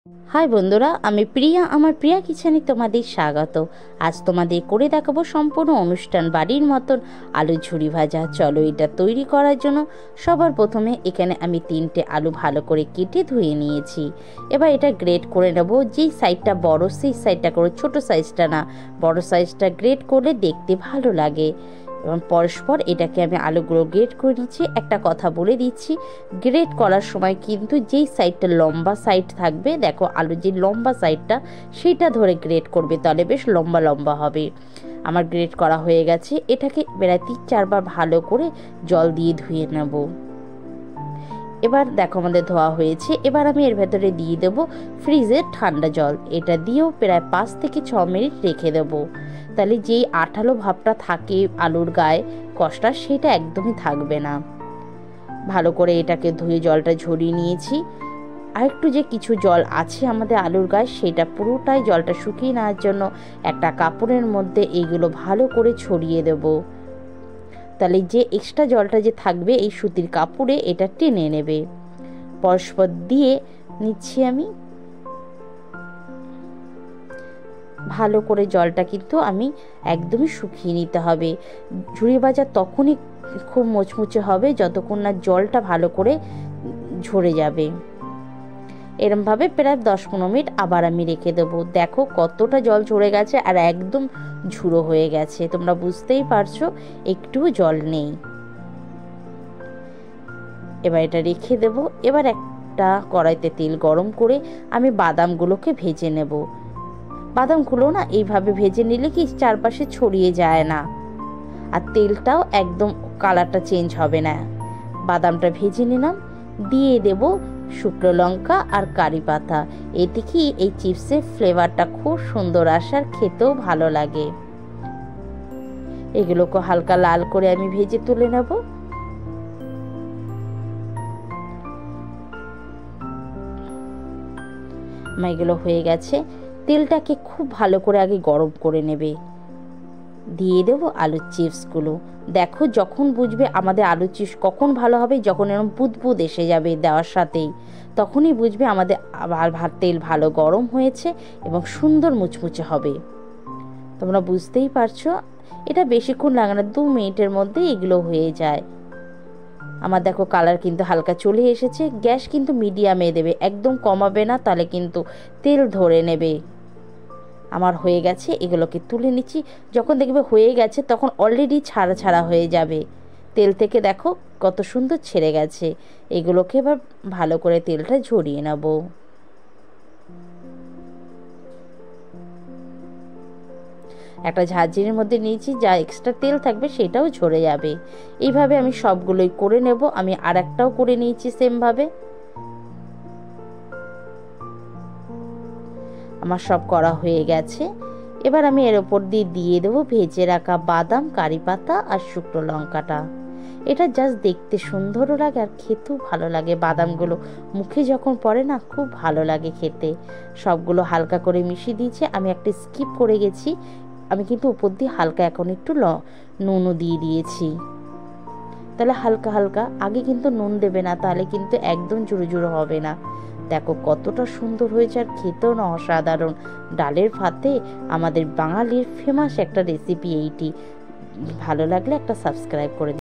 High বন্ধুরা, আমি প্রিয়া। আমার প্রিয়া কিচেনে তোমাদের স্বাগত। আজ তোমাদের করে দেখাবো সম্পূর্ণ অনুষ্ঠান বাড়ির মতন আলু ঝুরি ভাজা। চলো এটা তৈরি করার জন্য সবার প্রথমে এখানে আমি 3টে আলু ভালো করে কেটে ধুয়ে নিয়েছি। এবার এটা গ্রেট করে নেব। যেই সাইডটা বড় সেই সাইডটা করে, ছোট সাইজটা না, বড় সাইজটা গ্রেট করলে দেখতে ভালো লাগে। এবং পরস্পর এটাকে আমি আলুগুলো গ্রেট করে নিচ্ছি। একটা কথা বলে দিচ্ছি, গ্রেট করার সময় কিন্তু যেই সাইডটা লম্বা সাইড থাকবে, দেখো আলুর যে লম্বা সাইডটা সেইটা ধরে গ্রেট করবে, তাহলে বেশ লম্বা লম্বা হবে। আমার গ্রেট করা হয়ে গেছে। এটাকে প্রায় 3-4 বার ভালো করে জল দিয়ে ধুয়ে নেব। এবার দেখো আমাদের ধোয়া হয়েছে। এবার আমি এর ভেতরে দিয়ে দেব ফ্রিজের ঠান্ডা জল। এটা দিয়েও প্রায় 5 থেকে 6 মিনিট রেখে দেবো। তাহলে যেই আঠালো ভাবটা থাকে আলুর গায়ে কষটা, সেটা একদমই থাকবে না। ভালো করে এটাকে ধুয়ে জলটা ঝরিয়ে নিয়েছি। আর একটু যে কিছু জল আছে আমাদের আলুর গায়ে, সেটা পুরোটাই জলটা শুকিয়ে নেওয়ার জন্য একটা কাপড়ের মধ্যে এইগুলো ভালো করে ছড়িয়ে দেব। তাহলে যে এক্সট্রা জলটা যে থাকবে এই সুতির কাপড়ে এটা টেনে নেবে। পরস্পর দিয়ে নিচ্ছি আমি ভালো করে। জলটা কিন্তু আমি একদমই শুকিয়ে নিতে হবে। ঝুরি ভাজা তখনই খুব মুচমুচে হবে যতক্ষণ না জলটা ভালো করে ঝরে যাবে। এরমভাবে প্রায় 10-15 মিনিট আবার আমি রেখে দেবো। দেখো কতটা জল ঝরে গেছে আর একদম ঝুড়ো হয়ে গেছে। তোমরা বুঝতেই পারছো একটুও জল নেই। এবার এটা রেখে দেব। এবার একটা কড়াইতে তেল গরম করে আমি বাদামগুলোকে ভেজে নেব। বাদামগুলো না এইভাবে ভেজে নিলে কি চারপাশে ছড়িয়ে যায় না, আর তেলটাও একদম কালারটা চেঞ্জ হবে না। বাদামটা ভেজে নিলাম, দিয়ে দেব শুকনো লঙ্কা আর কারি পাতা। এতে কি এই চিপসের ফ্লেভারটা খুব সুন্দর আসে আর খেতেও ভালো লাগে। এগুলোকে হালকা লাল করে আমি ভেজে তুলে নেব। এগুলো হয়ে গেছে। তেলটাকে খুব ভালো করে আগে গরম করে নেবে। দিয়ে দেবো আলুর চিপসগুলো। দেখো যখন বুঝবে আমাদের আলুর চিপস কখন ভালো হবে, যখন এরকম বুদবুদ এসে যাবে দেওয়ার সাথেই, তখনই বুঝবে আমাদের তেল ভালো গরম হয়েছে এবং সুন্দর মুচমুচে হবে। তোমরা বুঝতেই পারছো, এটা বেশিক্ষণ লাগে না, 2 মিনিটের মধ্যে এগুলো হয়ে যায়। আমার দেখো কালার কিন্তু হালকা চলে এসেছে। গ্যাস কিন্তু মিডিয়ামে দেবে, একদম কমাবে না, তাহলে কিন্তু তেল ধরে নেবে। আমার হয়ে গেছে, এগুলোকে তুলে নিচ্ছি। যখন দেখবে হয়ে গেছে তখন অলরেডি ছাড়া ছাড়া হয়ে যাবে তেল থেকে। দেখো কত সুন্দর ছেড়ে গেছে। এগুলোকে এবার ভালো করে তেলটা ঝরিয়ে নেব। একটা ঝাঁঝরির মধ্যে নিয়েছি, যা এক্সট্রা তেল থাকবে সেটাও ঝরে যাবে। এইভাবে আমি সবগুলোই করে নেব। আমি আর একটাও করে নিয়েছি সেমভাবে। আমার সব করা হয়ে গেছে। এবার আমি এর ওপর দিয়ে দেবো ভেজে রাখা বাদাম, কারি পাতা আর শুকনো লঙ্কাটা। এটা জাস্ট দেখতে সুন্দরও লাগে আর খেতেও ভালো লাগে। বাদামগুলো মুখে যখন পড়ে না, খুব ভালো লাগে খেতে। সবগুলো হালকা করে মিশিয়ে দিয়েছি। আমি একটা স্কিপ করে গেছি, আমি কিন্তু উপর দিয়ে হালকা এখন একটু নুনও দিয়ে দিয়েছি। তাহলে হালকা হালকা, আগে কিন্তু নুন দেবে না, তাহলে কিন্তু একদম জুড়ো জুড়ো হবে না। দেখো কতটা সুন্দর হয়েছে আর খেতেও না অসাধারণ। ডালের ভাতে আমাদের বাঙালির ফেমাস একটা রেসিপি এইটি। ভালো লাগলে একটা সাবস্ক্রাইব করে